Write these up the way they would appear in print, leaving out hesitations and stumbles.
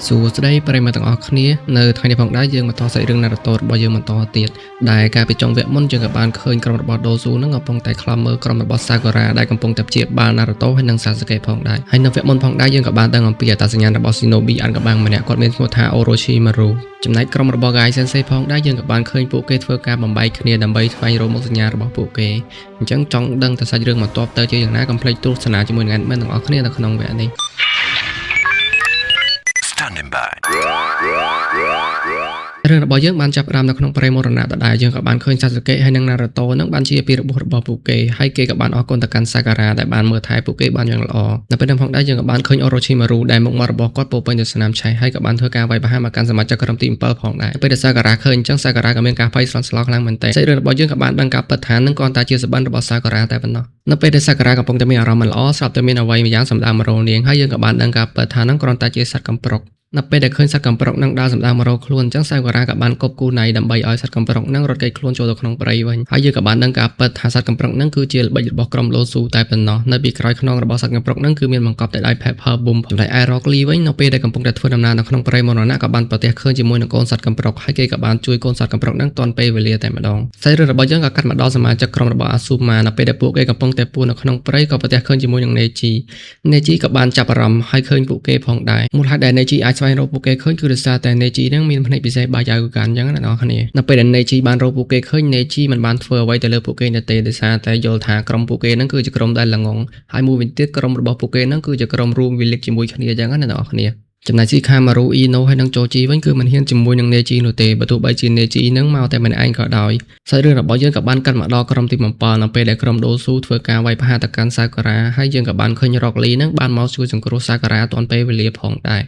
សួស្តីប្រិយមិត្តទាំងអស់គ្នានៅថ្ងៃនេះផងដែរយើងបន្តសាច់រឿង Naruto របស់យើងបន្តទៀតដែលកាលពីចុងវគ្គមុនយើងក៏បានឃើញក្រុមរបស់ Dozu នឹងកំពុងតែខ្លំមើលក្រុមរបស់ Sakura ដែលកំពុងតែព្យាបាល Naruto ហើយនិង Sasuke ផងដែរហើយនៅវគ្គមុនផងដែរយើងក៏បានដឹងអំពីអត្តសញ្ញាណរបស់ Shinobi អានកំបាំងម្នាក់គាត់មានឈ្មោះថា Orochimaru ចំណែកក្រុមរបស់ Gai Sensei ផងដែរយើងក៏បានឃើញពួកគេធ្វើការបំបែកគ្នាដើម្បីស្វែងរកមុខសញ្ញារបស់ពួកគេអញ្ចឹងចង់ដឹងទៅសាច់រឿងបន្ទាប់ទៅជាយ៉ាងណាកុំភ្លេចទស្សនាជាមួយនឹង Admin ទាំងអស់គ្នានៅក្នុងវគ្គនេះ Standing by រឿងរបស់យើងបានចាប់ផ្ដើមនៅក្នុងព្រៃមរណៈដដែលយើងក៏បានឃើញ Sasuke ហើយនិង Naruto នឹងបានជាពីរបួសរបស់ពួកគេហើយគេក៏បានអរគុណទៅកាន់ Sakura ដែលបានមើលថែពួកគេបានយ៉ាងល្អនៅពេលនោះផងដែរយើងក៏បានឃើញ Orochimaru ដែលមុខមាត់របស់គាត់ពោពេញទៅស្នាមឆេះហើយក៏បានធ្វើការវាយប្រហារមកកាន់សមាជិកក្រុមទី7ផងដែរពេលដែល Sakura ឃើញអញ្ចឹង Sakura ក៏មានការភ័យស្លន់ស្លោខ្លាំងមែនទែនសាច់រឿងរបស់យើងក៏បានដឹងការពិតថានឹងគ្រាន់តែជាសបិនរបស់ Sakura តែប៉ុណ្ណោះនៅពេលដែល Sakura កំពុងតែមានអារម្មណ៍មិនល្អស្រាប់តែមានអ្វីមួយយ៉ាងសម្ដៅមករកនាងហើយយើងក៏បានដឹងការពិតថានឹងគ្រាន់តែជាសត្វកំប្រុកនៅពេលដែលឃើញសត្វកំប្រុកនឹងដើរសម្ដៅមករកខ្លួនអញ្ចឹង Sakura ក៏បានគប់គូណៃដើម្បីឲ្យសត្វកំប្រុកនឹងរត់គេចខ្លួនចូលទៅក្នុងព្រៃវិញហើយយើងក៏បានដឹងការពិតថាសត្វកំប្រុកនឹងគឺជាល្បិចរបស់ក្រុម Dozu តែប៉ុណ្ណោះនៅពីក្រោយខ្នងរបស់សត្វកំប្រុកនឹងគឺមានបង្កប់តែដោយ Pepper Bomb ចំណែកឯ Rock Lee វិញនៅពេលដែលកំពុងតែធ្វើដំណើរនៅក្នុងព្រៃមរណៈក៏បានប្រទះឃើញជាមួយនឹងកូនសត្វកំប្រុកហើយគេក៏បានជួយកូនសត្វកំប្រុកនឹងទាន់ពេលវេលាតែម្ដងសាច់រឿងរបស់យើងក៏កាត់មកដល់សមាជិកក្រុមរបស់ Asuma នៅពេលដែលពួកគេកំពុងតែពួននៅក្នុងព្រៃក៏ប្រទះឃើញជាមួយនឹង Neji ក៏បានចាប់អារម្មណ៍ហើយឃើញពួកគេផងដែរមូលហេតុដែល Neji អាចស្វែងរកពួកគេឃើញគឺដោយសារតែ Neji នឹងមានភ្នែកពិសេសបាយ៉ាវកាន់អញ្ចឹងណាអ្នកនរគ្នានៅពេលដែល Neji បានរកពួកគេឃើញ Neji មិនបានធ្វើអ្វីទៅលើពួកគេនៅទេដោយសារតែយល់ថាក្រុមពួកគេនឹងគឺជាក្រុមដែលល្ងងហើយមួយវិញទៀតក្រុមរបស់ពួកគេនឹងគឺជាក្រុមរួមវិលិកជាមួយគ្នាអញ្ចឹងណាអ្នកនរគ្នាចំណែក Shikamaru Ino ហើយនិង Choji វិញគឺមិនហ៊ានជាមួយនឹង Neji នោះទេបើទោះបីជា Neji នឹងមកតែម្នាក់ឯងក៏ដោយសាច់រឿងរបស់យើងក៏បានកាត់មកដល់ក្រុមទី7នៅពេលដែលក្រុម Dozu ធ្វើការវាយប្រហារទៅកាន់ Sakura ហើយយើងក៏បានឃើញ Rock Lee នឹងបានមកជួយសង្គ្រោះ Sakura ទាន់ពេលវេលាផងដែរ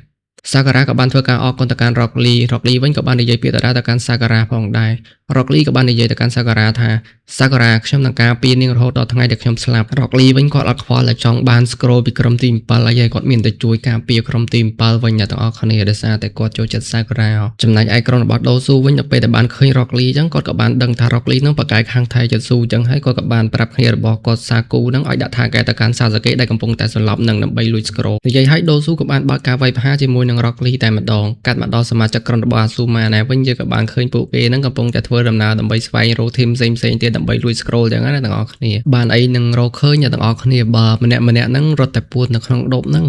Sakura ក៏បានធ្វើការអរគុណទៅកាន់ Rock Lee វិញក៏បាននិយាយពាក្យដដែលទៅកាន់ Sakura ផងដែរ Rock Lee ក៏បាននិយាយទៅកាន់ Sakura ថា Sakura ខ្ញុំនឹងការពារនាងរហូតដល់ថ្ងៃដែលខ្ញុំស្លាប់ Rock Lee វិញគាត់អត់ខ្វល់តែចង់បាន scroll ពីក្រុមទី7ហើយគាត់មានតែជួយការពារក្រុមទី7វិញអ្នកទាំងអស់គ្នាដោយសារតែគាត់ចូលចិត្ត Sakura ចំណែកឯក្រុមរបស់ Dozu វិញទៅពេលដែលបានឃើញ Rock Lee អញ្ចឹងគាត់ក៏បានដឹងថា Rock Lee នឹងប្រកែកខាងថៃ Jutsu អញ្ចឹងហើយគាត់ក៏បានប្រាប់គ្នារបស់គាត់ Saku នឹងឲ្យដាក់ថាកែទៅកាន់ Sasuke ដែលកំពុងតែសន្លប់នឹងដើម្បីលួច scroll និយាយឲ្យ Dozu ក៏បានបើកការវាយប្រហារជាមួយនឹង Rock Lee តែម្ដងកាត់មកដល់សមាជិកក្រុមរបស់ Asuma ណាវិញយើងក៏បានឃើញពួកគេនឹងកំពុងតែធ្វើដំណើរដើម្បីស្វែងរកធីមផ្សេងៗទៀតដើម្បីលួច scroll ចឹងណាទាំងអស់គ្នាបានអីនឹងរកឃើញទាំងអស់គ្នាបើម្នាក់ៗហ្នឹងរត់តែពួតនៅក្នុងដប់ហ្នឹ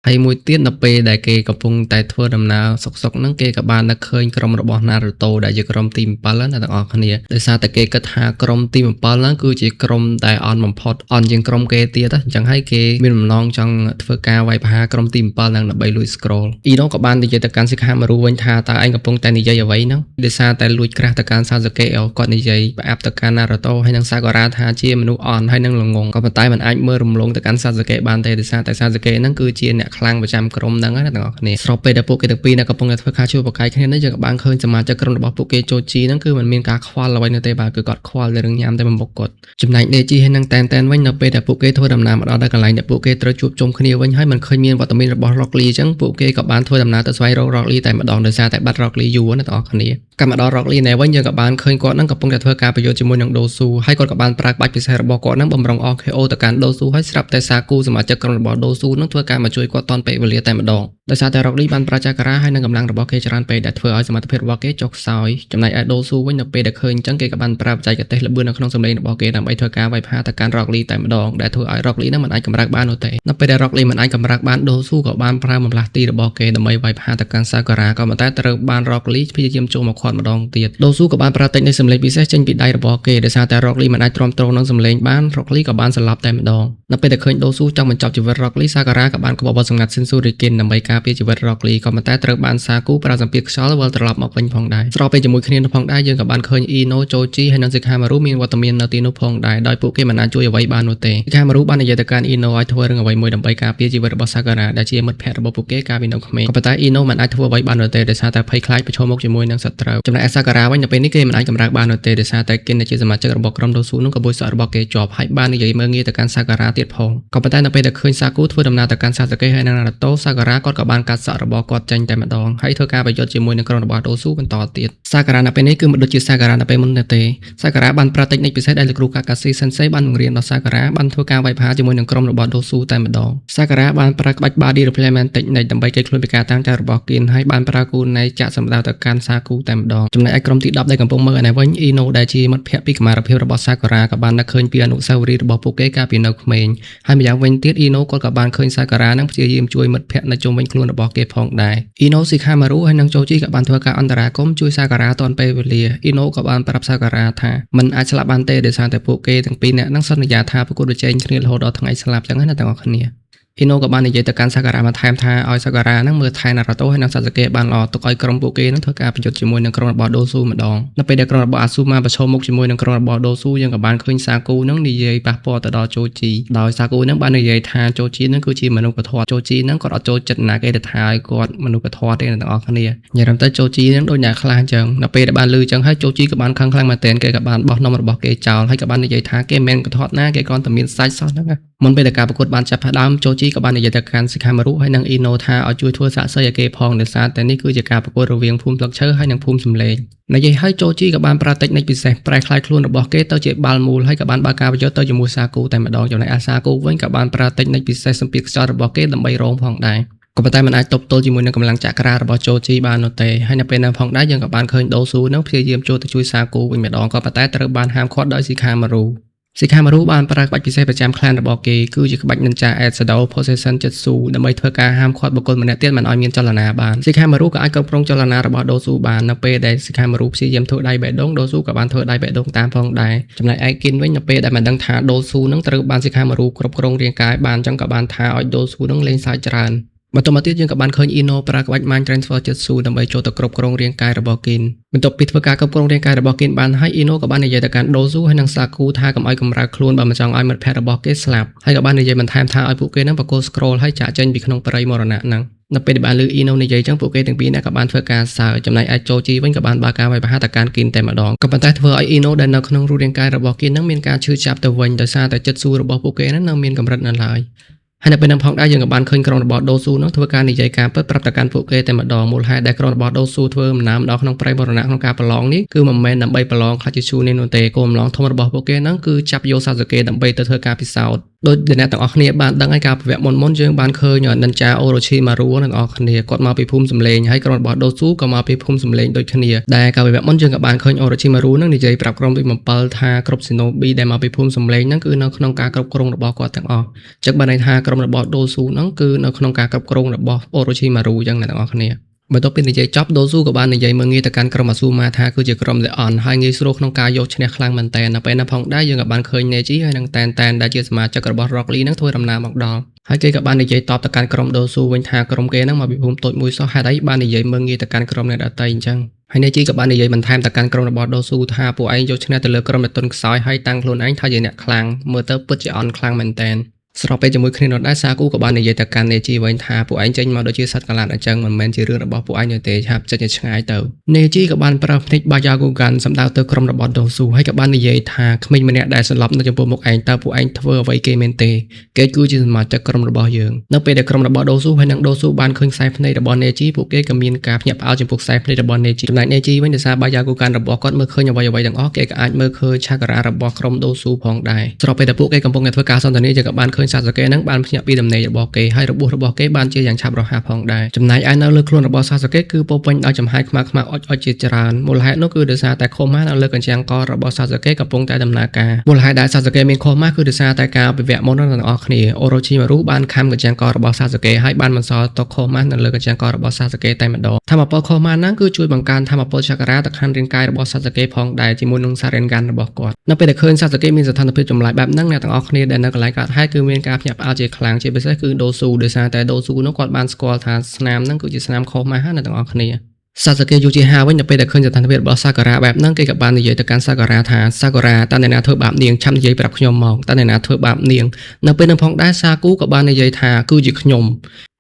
ងហើយមួយទៀតនៅពេលដែលគេកំពុងតែធ្វើដំណើរសុកហ្នឹងគេក៏បាននឹកឃើញក្រុមរបស់ Naruto ដែលជាក្រុមទី7ណាទាំងអស់គ្នាដោយសារតែគេគិតថាក្រុមទី7ហ្នឹងគឺជាក្រុមដែលអន់បំផុតអន់ជាងក្រុមគេទៀតអញ្ចឹងហើយគេមានបំណងចង់ធ្វើការវាយប្រហារក្រុមទី7ហ្នឹងដើម្បីលួច scroll នោះក៏បាននិយាយទៅកាន់ Shikamaru វិញថាតើឯងកំពុងតែនិយាយអ្វីហ្នឹងដោយសារតែលួចក្រាស់ទៅកាន់ Sasuke គាត់និយាយផ្អាប់ទៅកាន់ Naruto ហើយនិង Sakura ថាជាមនុស្សអន់ហើយនិងល្ងងក៏ប៉ុន្តែមិនអាចមើលរំលងទៅកាន់ Sasuke បានទេដោយសារតែ Sasuke ហ្នឹងគឺជាអ្នកខ្លាំងប្រចាំក្រុមហ្នឹងណាទាំងអស់គ្នាស្របពេលដែលពួកគេទាំងពីរកំពុងតែធ្វើការជួយប្រកែកគ្នានេះយើងក៏បានឃើញសមាជិកក្រុមរបស់ពួកគេ Choji ហ្នឹងគឺមិនមានការខ្វល់អ្វីនោះទេបាទគឺគាត់ខ្វល់តែរឿងញ៉ាំតែបំបុកគាត់ចំណែក Neji ហើយនិង Tenten វិញនៅពេលដែលពួកគេធ្វើដំណើរមកដល់កន្លែងដែលពួកគេត្រូវជួបជុំគ្នាវិញហើយមិនឃើញមានវត្តមានរបស់ Rock Lee អញ្ចឹងពួកគេក៏បានធ្វើដំណើរទៅស្វែងរក Rock Lee តែម្ដងដោយសារតែបាត់ Rock Lee យូរណាទាំងអស់គ្នាកាលមកដល់ Rock Lee នេះវិញយើងក៏បានឃើញគាត់នឹងកំពុងតែធ្វើការប្រយុទ្ធជាមួយនឹង Dozu ហើយគាត់ក៏បានប្រើក្បាច់ពិសេសរបស់គាត់នឹងបំរុង RKO ទៅកាន់ Dozu ហើយស្រាប់តែ Saku សមាជិកក្រុមរបស់ Dozu នឹងធ្វើការមកជួយគាត់ទាន់ពេលវេលាតែម្ដងដោយសារតែ Rock Lee បានប្រជាការហើយនឹងកម្លាំងរបស់គេច្រើនពេកដែលធ្វើឲ្យសមត្ថភាពរបស់គេចុះខ្សោយចំណែកឯ Dozu វិញនៅពេលដែលឃើញអញ្ចឹងគេក៏បានប្រើបច្ចេកទេសល្បឿននៅក្នុងសម្លេងរបស់គេដើម្បីធ្វើការវាយប្រហារទៅកាន់ Rock Lee តែម្ដងដែលធ្វើឲ្យ Rock Lee នឹងមិនអាចកម្រើកបាននោះទេនៅពេលដែល Rock Lee មិនអាចកម្រើកបាន Dozu ក៏បានប្រើបំលាស់ទីរបស់គេដើម្បីវាយប្រហារទៅកាន់ Sakura ក៏ប៉ុន្តែត្រូវបាន Rock Lee ព្យាយាមចូលមកខាត់ម្ដងទៀត Dozu ក៏បានប្រើតិចនៃសម្លេងពិសេសចេញពីដៃរបស់គេដោយសារតែ Rock Lee មិនអាចទ្រាំទ្រនឹងសម្លេងបាន Rock Lee ក៏បានស្លាប់តែម្ដងនៅពេលដែលឃើញ Dozu ចង់បញ្ចប់ជីវិត Rock Lee Sakura ក៏បានក្បត់បទសម្ងាត់ Shinshuriken ដើម្បីការពារជីវិត Rock Lee ក៏ប៉ុន្តែត្រូវបាន Saku ប្រើសម្ពាធខ្យល់វិលត្រឡប់មកវិញផងដែរស្របពេលជាមួយគ្នានោះផងដែរយើងក៏បានឃើញ Ino Choji ហើយនិង Shikamaru មានវត្តមាននៅទីនោះផងដែរដោយពួកគេមិនអាចជួយអ្វីបាននោះទេ Shikamaru បាននិយាយទៅកាន់ Ino ឲ្យធ្វើរឿងអ្វីមួយដើម្បីការពារជីវិតរបស់ Sakura ដែលជាមិត្តភក្តិរបស់ពួកគេកាលពីនៅក្មេងក៏ប៉ុន្តែ Ino មិនអាចធ្វើអ្វីបាននោះទេដោយសារតែភ័យខ្លាចប្រឈមមុខជាមួយនឹងសត្រូវ ត្រូវចំណែកសាការ៉ាវិញនៅពេលនេះគេមិនអាចកម្រើកបាននោះទេដោយសារតែគេជាសមាជិករបស់ក្រុមដូស៊ូនឹងក៏បួយសក់របស់គេជាប់ហើយបាននិយាយមើលងាយទៅកាន់សាការ៉ាទៀតផងក៏ប៉ុន្តែនៅពេលដែលឃើញសាគូធ្វើដំណើរទៅកាន់សាសាកេហើយនិងណារូតូសាការ៉ាគាត់ក៏បានកាត់សក់របស់គាត់ចេញតែម្ដងហើយធ្វើការប្រយុទ្ធជាមួយនឹងក្រុមរបស់ដូស៊ូបន្តទៀតសាការ៉ានៅពេលនេះគឺមិនដូចជាសាការ៉ានៅពេលមុនទេសាការ៉ាបានប្រើតិចនិចពិសេសដែលលោកគ្រូកាកាស៊ីសិនសេបានបង្រៀនដល់សាការ៉ាបានធ្វើការវាយប្រហារជាមួយនឹងក្រុមរបស់ដូស៊ូតែម្ដងសាការ៉ាបានប្រើក្បាច់ Body Replement តិចនិចដើម្បីគេខ្លួនពីការតាំងចៅរបស់គៀនហើយបានប្រើគូនៃចាក់សម្ដៅទៅកាន់សាគូតែម្ដងចំណែកឯក្រុមទី10ដែលកំពុងមើលឯនេះវិញអ៊ីណូដែលជាមិត្តភក្តិពីកុមារភាពរបស់សាការ៉ាក៏បាននឹកឃើញពីអនុស្សាវរីយ៍របស់ពួកគេកាលពីនៅក្មេងហើយម្យ៉ាងវិញទៀតអ៊ីណូគាត់ក៏បានឃើញសាការ៉ានឹងព្យាយាមជួយមិត្តភក្តិនៅជុំវិញខ្លួនរបស់គេផងដែរអ៊ីណូស៊ីខាម៉ារូហើយនិងជូជីក៏បានធ្វើការអន្តរាគមន៍ជួយសាការ៉ាទាន់ពេលវេលាអ៊ីណូក៏បានប្រាប់សាការ៉ាថាមិនអាចស្លាប់បានទេដោយសារតែពួកគេទាំងពីរនាក់នឹងសន្យាថាប្រកួតប្រជែងគ្នារហូតដល់ថ្ងៃស្លាប់ចឹងណាទាំងអស់គ្នាអ៊ីណូក៏បាននិយាយទៅកាន់សាការ៉ាបន្ថែមថាឲ្យសាការ៉ានឹងមើលថែណារូតូហើយនិងសាសាកេបានល្អទុកឲ្យក្រុមពួកគេនឹងធ្វើការប្រយុទ្ធជាមួយនឹងក្រុមរបស់ដូស៊ូម្ដងនៅពេលដែលក្រុមរបស់អាស៊ូម៉ាប្រឈមមុខជាមួយនឹងក្រុមរបស់ដូស៊ូយើងក៏បានឃើញសាគូនឹងនិយាយប៉ះពាល់ទៅដល់ជូជីដោយសាគូនឹងបាននិយាយថាជូជីនឹងគឺជាមនុស្សពធជូជីនឹងគាត់អត់ចូលចិត្តណាគេទៅថាឲ្យគាត់មនុស្សពធទេទាំងអស់គ្នានិយាយទៅជូជីនឹងដូចអ្នកខ្លះអញ្ចឹងនៅពេលដែលបានឮអញ្ចឹងហើយជូជីក៏បានខឹងខ្លាំងមែនទែនគេក៏បានបោះនំរបស់គេចោលហើយក៏បាននិយាយថាគេមិនមែនពធណាគេគ្រាន់តែមានសាច់សោះហ្នឹងមុនពេលដែលការប្រកួតបានចាប់ផ្ដើមជូជីក៏បាននិយាយទៅកាន់ស៊ីខាម៉ារូហើយនិងអ៊ីណូថាឲ្យជួយធ្វើសាកសីឲ្យគេផងដោយសារតែនេះគឺជាការប្រកួតរវាងភូមិស្លឹកឈើហើយនិងភូមិសំឡេងនិយាយឲ្យជូជីក៏បានប្រើតិចនិចពិសេសប្រែក្លាយខ្លួនរបស់គេទៅជាបាល់មូលហើយក៏បានបើកការប្រយុទ្ធទៅជាមួយសាគូតែម្ដងចំណែកអាសាគូវិញក៏បានប្រើតិចនិចពិសេសសម្ពាធខ្យល់របស់គេដើម្បីរងផងដែរក៏ប៉ុន្តែมันអាចទប់ទល់ជាមួយនឹងកម្លាំងចក្ររបស់ជូជីបាននោះទេហើយនៅពេលនោះផងដែរយើងក៏បានឃើញដូស៊ូនឹងព្យាយាមចូលទៅជួយសាគូវិញម្ដងក៏ប៉ុន្តែត្រូវបានហាមឃាត់ដោយស៊ីខាម៉ារូស៊ីខាម៉ារូបានប្រើក្បាច់ពិសេសប្រចាំក្លានរបស់គេគឺជាក្បាច់ Ninja Shadow Possession Jutsu ដើម្បីធ្វើការហាមឃាត់បុគ្គលម្នាក់ទៀតមិនឲ្យមានចលនាបានស៊ីខាម៉ារូក៏អាចគ្រប់គ្រងចលនារបស់ដូស៊ូបាននៅពេលដែលស៊ីខាម៉ារូព្យាយាមធ្វើដៃបេះដូងដូស៊ូក៏បានធ្វើដៃបេះដូងតាមផងដែរចំណែកឯគិនវិញនៅពេលដែលមិនដឹងថាដូស៊ូនឹងត្រូវបានស៊ីខាម៉ារូគ្រប់គ្រងរាងកាយបានអញ្ចឹងក៏បានថាឲ្យដូស៊ូនឹងលេងសើចច្រើនបន្តមកទៀតយើងក៏បានឃើញអ៊ីណូប្រើក្បាច់ Mind Transfer Jutsu ដើម្បីចូលទៅគ្រប់គ្រងរាងកាយរបស់គិនបន្ទាប់ពីធ្វើការគ្រប់គ្រងរាងកាយរបស់គិនបានហើយអ៊ីណូក៏បាននិយាយទៅកាន់ដូស៊ូហើយនិងសាគូថាកុំឲ្យកម្រើកខ្លួនបើមិនចង់ឲ្យមិត្តភក្តិរបស់គេស្លាប់ហើយក៏បាននិយាយបន្ថែមថាឲ្យពួកគេនឹងបកគោ scroll ហើយចាក់ចេញពីក្នុងព្រៃមរណៈហ្នឹងនៅពេលដែលបានឮអ៊ីណូនិយាយចឹងពួកគេទាំងពីរនាក់ក៏បានធ្វើការសើចចំណែកឯជូជីវិញក៏បានបើកការវាយប្រហារទៅកាន់គិនតែម្ដងក៏ប៉ុន្តែធ្វើឲ្យអ៊ីណូដែលនៅក្នុងរូបរាងកាយរបស់គិននឹងមានការឈឺចាប់ទៅវិញដោយសារតែចិត្តស៊ូរបស់ពួកគេនឹងនៅមានកម្រិតនៅឡើយហើយនៅពេលនោះផងដែរយើងក៏បានឃើញក្រុមរបស់ដូស៊ូនឹងធ្វើការនិយាយការពិតប្រាប់ទៅកាន់ពួកគេតែម្ដងមូលហេតុដែលក្រុមរបស់ដូស៊ូធ្វើដំណើរមកក្នុងព្រៃមរណៈក្នុងការប្រឡងនេះគឺមិនមែនដើម្បីប្រឡងខ្លាចជាឈូនេះនោះទេគោលបំណងធំរបស់ពួកគេនឹងគឺចាប់យកសាសាកេដើម្បីទៅធ្វើការពិសោធន៍ដោយអ្នកទាំងអស់គ្នាបានដឹងហើយការប្រវត្តិមុនយើងបានឃើញនិនចាអូរ៉ូឈីម៉ារូទាំងអស់គ្នាគាត់មកពីភូមិសំឡេងហើយក្រុមរបស់ដូស៊ូក៏មកពីភូមិសំឡេងដូចគ្នាដែលការប្រវត្តិមុនយើងក៏បានឃើញអូរ៉ូឈីម៉ារូនឹងនិយាយប្រាប់ក្រុមទី7ថាគ្រប់ស៊ីណូប៊ីដែលមកពីភូមិសំឡេងហ្នឹងគឺនៅក្នុងការគ្រប់គ្រងរបស់គាត់ទាំងអស់ចឹងបានន័យថាក្រុមរបស់ដូស៊ូហ្នឹងគឺនៅក្នុងការគ្រប់គ្រងរបស់អូរ៉ូឈីម៉ារូចឹងអ្នកទាំងអស់គ្នាបន្ទាប់ពីនិយាយចប់ដូស៊ូក៏បាននិយាយមើលងាយទៅកាន់ក្រុមអាស៊ូម៉ាថាគឺជាក្រុមលេអនហើយងាយស្រួលក្នុងការយកឈ្នះខ្លាំងមែនទែននៅពេលនោះផងដែរយើងក៏បានឃើញនេជីហើយនិងតែនដែលជាសមាជិករបស់ Rock Lee នឹងធ្វើដំណើរមកដល់ហើយគេក៏បាននិយាយតបទៅកាន់ក្រុមដូស៊ូវិញថាក្រុមគេនឹងមកពីភូមិតូចមួយសោះហេតុអីបាននិយាយមើលងាយទៅកាន់ក្រុមអ្នកដទៃអញ្ចឹងហើយនេជីក៏បាននិយាយបន្ថែមទៅកាន់ក្រុមរបស់ដូស៊ូថាពួកឯងយកឈ្នះទៅលើក្រុមអ្នកទុនខ្សោយហើយតាំងខ្លួនឯងថាជាអ្នកខ្លាំងមើលទៅពិតជាអន់ខ្លាំងមែនទែនស្របពេលជាមួយគ្នានោះដែរសាគូក៏បាននិយាយទៅកាន់នេជីវិញថាពួកឯងចេញមកដូចជាសត្វកាឡាត់អញ្ចឹងមិនមែនជារឿងរបស់ពួកឯងទេឆាប់ចេញទៅឆ្ងាយទៅនេជីក៏បានប្រើភ្នែកបាយ៉ាគូកាន់សម្ដៅទៅក្រុមរបស់ដូស៊ូហើយក៏បាននិយាយថាក្មេងម្នាក់ដែលសន្លប់នៅចំពោះមុខឯងតើពួកឯងធ្វើអ្វីគេមែនទេគេគឺជាសមាជិកក្រុមរបស់យើងនៅពេលដែលក្រុមរបស់ដូស៊ូហើយនិងដូស៊ូបានឃើញខ្សែភ្នែករបស់នេជីពួកគេក៏មានការភ្ញាក់ផ្អើលចំពោះខ្សែភ្នែករបស់នេជីចំណែកនេជីវិញដោយសារបាយ៉ាគូកាន់របស់គាត់មើលឃើញអ្វីទាំងអស់គេក៏អាចមើលឃើញឆាការ៉ារបស់ក្រុមដូស៊ូផងដែរស្របពេលដែលពួកគេកំពុងតែធ្វើការសន្ទនាយើងក៏បានឃើញសាសាកេនឹងបានភ្ញាក់ពីដំណេករបស់គេហើយរបួសរបស់គេបានជាយ៉ាងឆាប់រហ័សផងដែរចំណែកឯនៅលើខ្លួនរបស់សាសាកេគឺពោពេញដោយចំហាយខ្មៅៗអុចជាច្រើនមូលហេតុនោះគឺដោយសារតែខូម៉ានៅលើកញ្ចាំងករបស់សាសាកេកំពុងតែដំណើរការមូលហេតុដែលសាសាកេមានខូម៉ាគឺដោយសារតែការពិវៈមុនទាំងអស់គ្នាអូរ៉ូឈីម៉ារូបានខំកញ្ចាំងករបស់សាសាកេហើយបានបន្សល់ទុកខូម៉ានៅលើកញ្ចាំងករបស់សាសាកេតែម្ដងថាមពលខូម៉ាហ្នឹងគឺជួយបង្កើនថាមពលចក្ររាទៅខាងរាងកាយរបស់សាសាកេផងដែរជាមួយនឹងសារ៉េនហ្គានរបស់គាត់នៅពេលដែលឃើញសាសាកេមានស្ថានភាពចម្លែកបែបហ្នឹងអ្នកទាំងអស់គ្នាដែលនៅកន្លែងកើតហេតុគឺមានការភ្ញាក់ផ្អើលជាខ្លាំងជាពិសេសគឺដូស៊ូដោយសារតែដូស៊ូនោះគាត់បានស្គាល់ថាស្នាមហ្នឹងគឺជាស្នាមខុសម៉ាស់ណាទាំងអស់គ្នាសាសាកេយូជីហាវិញនៅពេលដែលឃើញស្ថានភាពរបស់សាការ៉ាបែបហ្នឹងគេក៏បាននិយាយទៅកាន់សាការ៉ាថាសាការ៉ាតើអ្នកណាធ្វើបាបនាងឆាប់និយាយប្រាប់ខ្ញុំមកតើអ្នកណាធ្វើបាបនាងនៅពេលហ្នឹងផងដែរសាគូក៏បាននិយាយថាគឺជាខ្ញុំ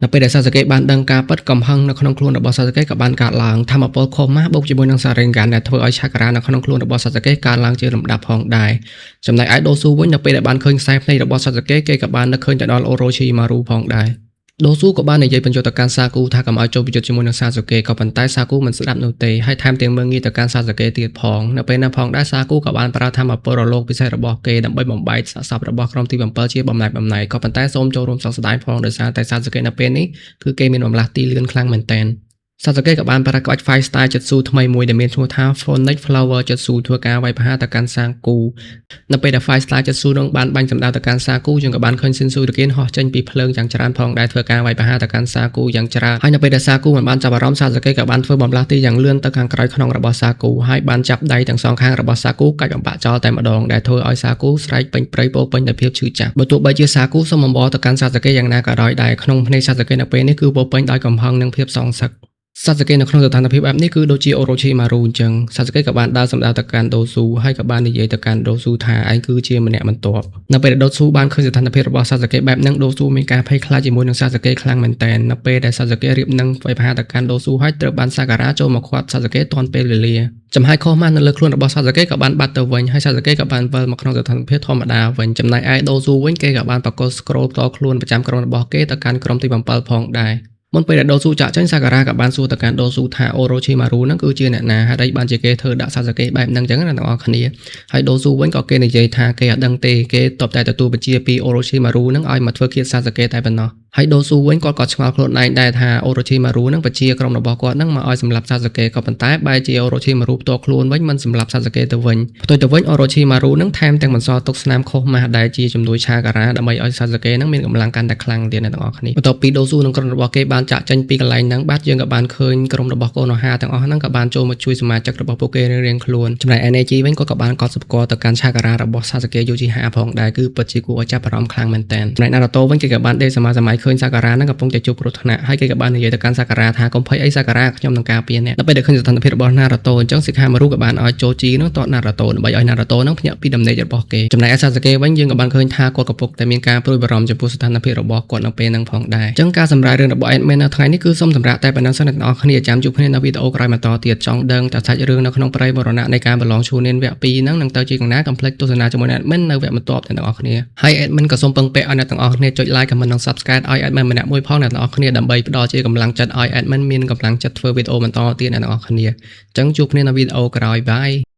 នៅពេលដែលសាស្ត្រកិច្ចបានដឹងការពិតកំហឹងនៅក្នុងខ្លួនរបស់សាស្ត្រកិច្ចក៏បានកើតឡើងថាមពលខុសម៉ាស់បូកជាមួយនឹងសារ៉េងកានដែលធ្វើឲ្យឆាការ៉ានៅក្នុងខ្លួនរបស់សាស្ត្រកិច្ចកើនឡើងជាលំដាប់ផងដែរចំណែកឯដូស៊ូវិញនៅពេលដែលបានឃើញខ្សែភ្នែករបស់សាស្ត្រកិច្ចគេក៏បាននឹកឃើញទៅដល់អូរ៉ូឈីម៉ារូផងដែរដូស៊ូក៏បាននិយាយបញ្ជាក់ទៅកាន់សាគូថាកុំឲ្យចូលប្រយុទ្ធជាមួយនឹងសាស្ត្រកិច្ចក៏ប៉ុន្តែសាគូមិនស្ដាប់នោះទេហើយថែមទាំងមើលងាយទៅកាន់សាស្ត្រកិច្ចទៀតផងនៅពេលនោះផងដែរសាគូក៏បានប្រើថាមពលរលកពិសេសរបស់គេដើម្បីបំបែកសាកសពរបស់ក្រុមទី7ជាបំណែកក៏ប៉ុន្តែសូមចូលរួមសោកស្ដាយផងដោយសារតែសាស្ត្រកិច្ចនៅពេលនេះគឺគេមានបំលាស់ទីលឿនខ្លាំងមែនទែនសាស្ត្រកិច្ចក៏បានប្រើក្បាច់ Fire Style 7ស៊ូថ្មីមួយដែលមានឈ្មោះថា Phonic Flower 7ស៊ូធ្វើការវាយប្រហារទៅកាន់សាគូនៅពេលដែល Fire Style 7ស៊ូនឹងបានបាញ់សម្ដៅទៅកាន់សាគូយើងក៏បានឃើញស៊ីនស៊ូរគៀនហោះចេញពីភ្លើងយ៉ាងច្រើនផងដែលធ្វើការវាយប្រហារទៅកាន់សាគូយ៉ាងច្រើនហើយនៅពេលដែលសាគូមិនបានចាប់អារម្មណ៍សាស្ត្រកិច្ចក៏បានធ្វើបំលាស់ទីយ៉ាងលឿនទៅខាងក្រោយខ្នងរបស់សាគូហើយបានចាប់ដៃទាំងសងខាងរបស់សាគូកាច់បំបាក់ចោលតែម្ដងដែលធ្វើឲ្យសាគូស្រែកពេញព្រៃពោពេញដោយភាពឈឺចាប់បើទោះបីជាសាគូសុំបំបរទៅកាន់សាស្ត្រកិច្ចយ៉ាងណាក៏ដោយដែរក្នុងភ្នែកសាស្ត្រកិច្ចនៅពេលនេះគឺពោពេញដោយកំហឹងនិងភាពសងសឹកសាស្ត្រកិច្ចនៅក្នុងស្ថានភាពបែបនេះគឺដូចជាអូរ៉ូឈីម៉ារូអញ្ចឹងសាស្ត្រកិច្ចក៏បានដើរសម្ដៅទៅកាន់ដូស៊ូហើយក៏បាននិយាយទៅកាន់ដូស៊ូថាឯងគឺជាម្នាក់បន្ទាប់នៅពេលដែលដូស៊ូបានឃើញស្ថានភាពរបស់សាស្ត្រកិច្ចបែបហ្នឹងដូស៊ូមានការភ័យខ្លាចជាមួយនឹងសាស្ត្រកិច្ចខ្លាំងមែនទែននៅពេលដែលសាស្ត្រកិច្ចរៀបនឹងវាយប្រហារទៅកាន់ដូស៊ូហើយត្រូវបានសាការ៉ាចូលមកខាត់សាស្ត្រកិច្ចទាន់ពេលវេលាចំហាយខុសម៉ាស់នៅលើខ្លួនរបស់សាស្ត្រកិច្ចក៏បានបាត់ទៅវិញហើយសាស្ត្រកិច្ចក៏បានវិលមកក្នុងស្ថានភាពធម្មតាវិញចំណែកឯដូស៊ូវិញគេក៏បានប្រកល់ស្គ្រូលផ្ទាល់ខ្លួនប្រចាំក្រុមរបស់គេទៅកាន់ក្រុមទី7ផងដែរមុនពេលដែលដូស៊ូចាក់ចេញសាការ៉ាក៏បានសួរទៅកាន់ដូស៊ូថាអូរ៉ូឈីម៉ារូហ្នឹងគឺជាអ្នកណាហេតុអីបានជាគេធ្វើដាក់សាស្ត្រកិច្ចបែបហ្នឹងចឹងណាទាំងអស់គ្នាហើយដូស៊ូវិញក៏គេនិយាយថាគេអត់ដឹងទេគេតបតែទទួលបញ្ជាពីអូរ៉ូឈីម៉ារូហ្នឹងឲ្យមកធ្វើឃាតសាស្ត្រកិច្ចតែប៉ុណ្ណោះហើយដូស៊ូវិញគាត់ក៏ឆ្ងល់ខ្លួនឯងដែរថាអូរ៉ូឈីម៉ារូហ្នឹងបញ្ជាក្រុមរបស់គាត់ហ្នឹងមកឲ្យសម្លាប់សាស្ត្រកិច្ចក៏ប៉ុន្តែបែរជាអូរ៉ូឈីម៉ារូផ្ទាល់ខ្លួនវិញមិនសម្លាប់សាស្ត្រកិច្ចទៅវិញផ្ទុយទៅវិញអូរ៉ូឈីម៉ារូហ្នឹងថែមទាំងបន្សល់ទុកស្នាមខុសម៉ាស់ដែលជាជំនួយឆាការ៉ាដើម្បីឲ្យសាស្ត្រកិច្ចហ្នឹងមានកម្លាំងកាន់តែខ្លាំងទៀតអ្នកទាំងអស់គ្នាបន្ទាប់ពីដូស៊ូនិងក្រុមរបស់គេបានចាក់ចេញពីកន្លែងហ្នឹងបាទយើងក៏បានឃើញក្រុមរបស់កូណូហាទាំងអស់ហ្នឹងក៏បានចូលមកជួយសមាជិករបស់ពួកគេរៀងៗខ្លួនចំណែកឯ NAG វិញក៏បានកត់សម្គាល់ទៅកាន់ឆាការ៉ារបស់សាស្ត្រកិច្ចយូជីហាផងដែរគឺពិតជាគួរឲ្យចាប់អារម្មណ៍ខ្លាំងមែនទែនចំណែកណារូតូវិញគេក៏បានដេកសមាសម័យឃើញសាការ៉ាហ្នឹងកំពុងតែជួបគ្រោះថ្នាក់ហើយគេក៏បាននិយាយទៅកាន់សាការ៉ាថាកុំភ័យអីសាការ៉ាខ្ញុំនឹងការពារអ្នកដល់ពេលដែលឃើញស្ថានភាពរបស់ណារូតូអញ្ចឹងសិក្ខាមារុក៏បានឲ្យចូលជីនឹងតតណារូតូដើម្បីឲ្យណារូតូនឹងភ្ញាក់ពីដំណេករបស់គេចំណែកឯសាស្ត្រកិច្ចវិញយើងក៏បានឃើញថាគាត់កំពុងតែមានការព្រួយបារម្ភចំពោះស្ថានភាពរបស់គាត់នៅពេលហ្នឹងផងដែរអញ្ចឹងការសម្រាយរឿងរបស់ Admin នៅថ្ងៃនេះគឺសូមសម្រាប់តែប៉ុណ្ណឹងសិនអ្នកទាំងអស់គ្នាចាំជួបគ្នានៅវីដេអូក្រោយបន្តទៀតចង់ដឹងតើសាច់រឿងនៅក្នុងព្រៃមរណៈនៃការប្រឡងឈូនេនវគ្គ2ហ្នឹងនឹងទៅជាយ៉ាងណាកុំភ្លេចទស្សនាជាមួយ Admin នៅវគ្គបន្ទាប់ទាំងអស់គ្នាហើយ Admin ក៏សូមពឹងពាក់ឲ្យអ្នកទាំងអស់គ្នាចុច like comment និង subscribe ឲ្យ Admin ម្នាក់មួយផងអ្នកទាំងអស់គ្នាដើម្បីផ្ដល់ជាកម្លាំងចិត្តឲ្យ Admin មានកម្លាំងចិត្តធ្វើវីដេអូបន្តទៀតអ្នកទាំងអស់គ្នាអញ្ចឹងជួបគ្នានៅវីដេអូក្រោយបាយ